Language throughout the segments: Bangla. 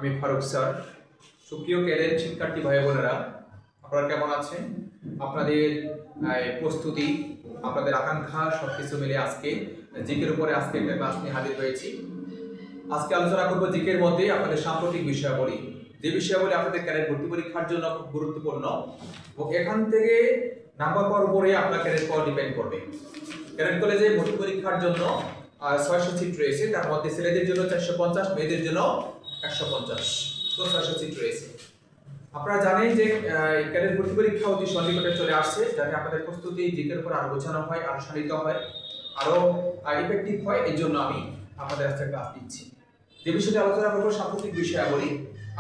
আমি ফারুক স্যার। সুপ্রিয় ক্যাডেট শিক্ষার্থী ভাই বোনেরা, আপনারা কেমন আছেন? আপনাদের প্রস্তুতি, আপনাদের আকাঙ্ক্ষা সবকিছু মিলে আজকে জিকের উপরে আজকে একটা ক্লাস নিয়ে হাজির হয়েছি। আজকে আলোচনা করব জিকের মধ্যে আপনাদের সাম্প্রতিক বিষয়াবলী, যে বিষয়াবলী আপনাদের ক্যাডেট ভর্তি পরীক্ষার জন্য খুব গুরুত্বপূর্ণ এবং এখান থেকে নাম্বার পাওয়ার উপরে আপনার ক্যাডেট পাওয়া ডিপেন্ড করবে। ক্যাডেট কলেজে ভর্তি পরীক্ষার জন্য 600 সিট রয়েছে, তার মধ্যে ছেলেদের জন্য 450, মেয়েদের জন্য 150, তো 600 সিট রয়েছে। আপনারা জানেন যে ক্যাডেট ভর্তি পরীক্ষা অতি সন্নিকটে চলে আসছে, যাতে আপনাদের প্রস্তুতি জিকের উপর আরো গোছানো হয়, আরো শানিত হয়, আরো ইফেক্টিভ হয়। এই জন্য আমি আপনাদের কাছে ক্লাস দিচ্ছি। যে বিষয়টি আলোচনা করবো সাম্প্রতিক বিষয়াবলী।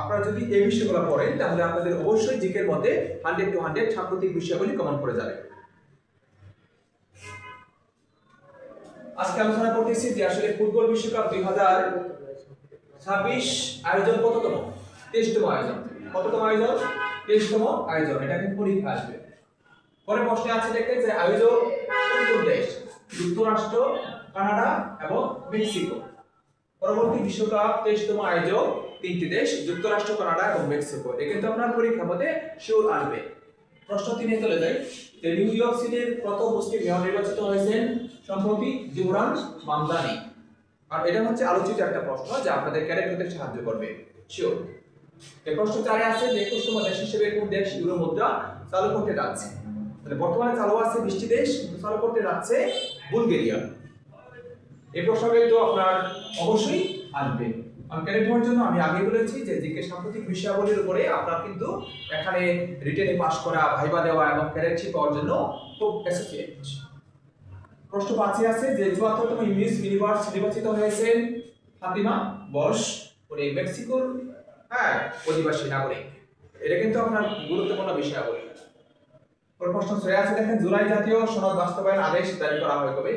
আপনারা যদি এই বিষয়গুলো পড়েন তাহলে আপনাদের অবশ্যই জিকের মধ্যে 100 to 100 সাম্প্রতিক বিষয়াবলী কমন পড়ে যাবে। আজকে আলোচনা করতেছি যে আসলে ফুটবল বিশ্বকাপ 2026 আয়োজন কততম? 23তম আয়োজন। কততম আয়োজন? 23তম আয়োজন। এটা কিন্তু পরীক্ষা আসবে। পরে প্রশ্নে আছে দেখতে যে আয়োজক কোন দেশ? যুক্তরাষ্ট্র, কানাডা এবং মেক্সিকো। পরবর্তী বিশ্বকাপ 23তম আয়োজক তিনটি দেশ, যুক্তরাষ্ট্র, কানাডা এবং মেক্সিকো। এটা কিন্তু আপনার পরীক্ষার মধ্যে শিওর আসবে। প্রশ্ন 3 চলে যায় যে নিউ ইয়র্ক সিটির প্রথম মুসলিম মেয়র নির্বাচিত হয়েছেন সম্প্রতি জোহরান মামদানি। আর এটা হচ্ছে আলোচিত একটা প্রশ্ন যা আপনাদের ক্যাডেট হতে সাহায্য করবে শিওর। এই প্রশ্ন 4 আছে যে 21তম দেশ হিসেবে কোন দেশ ইউরো মুদ্রা চালু করতে যাচ্ছে? মানে বর্তমানে চালু আছে 20টি দেশ, কিন্তু চালু করতে যাচ্ছে বুলগেরিয়া। এই প্রশ্নটা তো আপনার অবশ্যই আসবে। ক্যাডেট হওয়ার জন্য আমি আগে বলেছি যে জিকে সাম্প্রতিক বিষয়াবলীর উপরে আপনার কিন্তু এখানে রিটেনে পাস করা, ভাইবা দেওয়া এবং ক্যাডেটশিপ পাওয়ার জন্য খুব এসোসিয়েট। প্রশ্ন 5 আছে যে 74তম মিস ইউনিভার্স নির্বাচিত হয়েছেন ফাতিমা বস, উনি মেক্সিকোর অধিবাসী নাগরিক। এটা কিন্তু আপনার গুরুত্বপূর্ণ বিষয়াবলী। প্রশ্ন 6 আছে দেখেন জুলাই জাতীয় সনদ বাস্তবায়ন আদেশ জারি করা হয় কবে?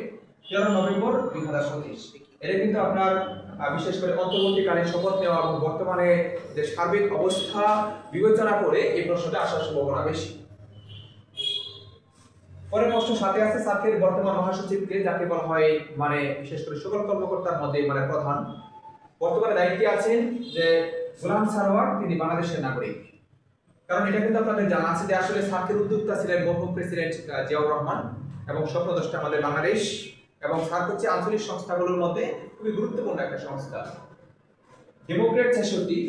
13 নভেম্বর 2025। এটা কিন্তু আপনার বিশেষ করে অন্তর্বর্তীকালীন শপথ নেওয়া এবং বর্তমানে যে সার্বিক অবস্থা বিবেচনা করে এই প্রশ্নটা আসার সম্ভাবনা বেশি। পরে প্রশ্ন 7 আছে সার্কের বর্তমান মহাসচিবকে, যাকে বলা হয় মানে বিশেষ করে সকল কর্মকর্তার মধ্যে মানে প্রধান। বর্তমানে দায়িত্বে আছেন যে গোলাম সারওয়ার, তিনি বাংলাদেশের নাগরিক। কারণ এটা কিন্তু আপনাদের জানা আছে যে আসলে সার্কের উদ্যোক্তা ছিলেন মরহুম প্রেসিডেন্ট জিয়াউর রহমান এবং স্বপ্নদ্রষ্টা আমাদের বাংলাদেশ, এবং সার্ক হচ্ছে আঞ্চলিক সংস্থাগুলোর মধ্যে খুবই গুরুত্বপূর্ণ একটা সংস্থা। ডেমোক্রেট 66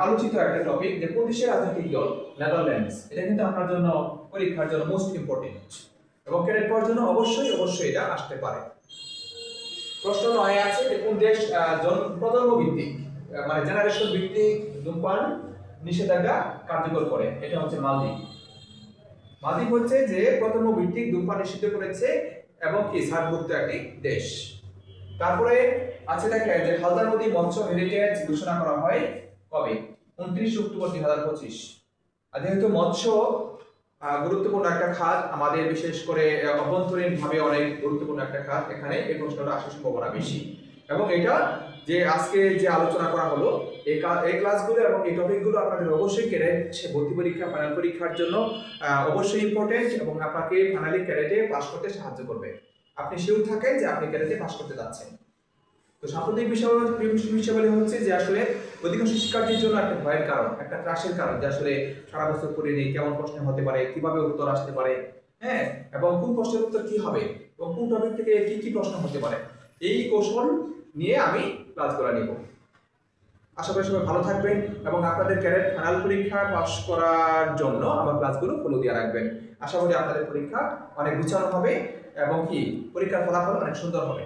আলোচিত একটা টপিক যে কোন দেশের রাজনৈতিক দল? নেদারল্যান্ডস। এটা কিন্তু আপনার জন্য পরীক্ষার জন্য মোস্ট ইম্পর্টেন্ট এবং ক্যাডেট পাওয়ার জন্য অবশ্যই এটা আসতে পারে। প্রশ্ন 9 আছে যে কোন দেশ প্রজন্ম ভিত্তিক মানে জেনারেশন ভিত্তিক ধূমপান নিষেধাজ্ঞা কার্যকর করে? এটা হচ্ছে মালদ্বীপ। মালদ্বীপ হচ্ছে যে প্রজন্ম ভিত্তিক ধূমপান নিষিদ্ধ করেছে এবং কি সার্কভুক্ত একটি দেশ। তারপরে আছে দেখেন যে হালদা নদী মৎস্য হেরিটেজ ঘোষণা করা হয় কবে? 29 অক্টোবর 2025। আর যেহেতু মৎস্য গুরুত্বপূর্ণ একটা খাত, আমাদের বিশেষ করে অভ্যন্তরীণ ভাবে অনেক গুরুত্বপূর্ণ একটা খাত, এখানে এই প্রশ্নটা আসার সম্ভাবনা বেশি। এবং এটা যে আজকে যে আলোচনা করা হলো এই ক্লাসগুলো এবং এই টপিকগুলো আপনাদের অবশ্যই ক্যাডেট ভর্তি পরীক্ষা ফাইনাল পরীক্ষার জন্য অবশ্যই ইম্পর্টেন্ট এবং আপনাকে ফাইনালি ক্যাডেটে পাস করতে সাহায্য করবে। আপনি শিওর থাকেন যে আপনি ক্যাডেটে পাস করতে যাচ্ছেন। তো সাম্প্রতিক বিষয়াবলী হচ্ছে যে আসলে অধিকাংশ শিক্ষার্থীর জন্য একটা ভয়ের কারণ, একটা ত্রাসের কারণ যে আসলে সারা বছর পড়িনি, কেমন প্রশ্ন হতে পারে, কিভাবে উত্তর আসতে পারে, এবং কোন প্রশ্নের উত্তর কি হবে এবং কোন টপিক থেকে কি প্রশ্ন হতে পারে, এই কৌশল নিয়ে আমি ক্লাসগুলো নিব। আশা করি সবাই ভালো থাকবেন এবং আপনাদের ক্যাডেট ফাইনাল পরীক্ষা পাস করার জন্য আমার ক্লাসগুলো ফলো দিয়ে রাখবেন। আশা করি আপনাদের পরীক্ষা অনেক গুছানো হবে এবং কি পরীক্ষার ফলাফল অনেক সুন্দর হবে।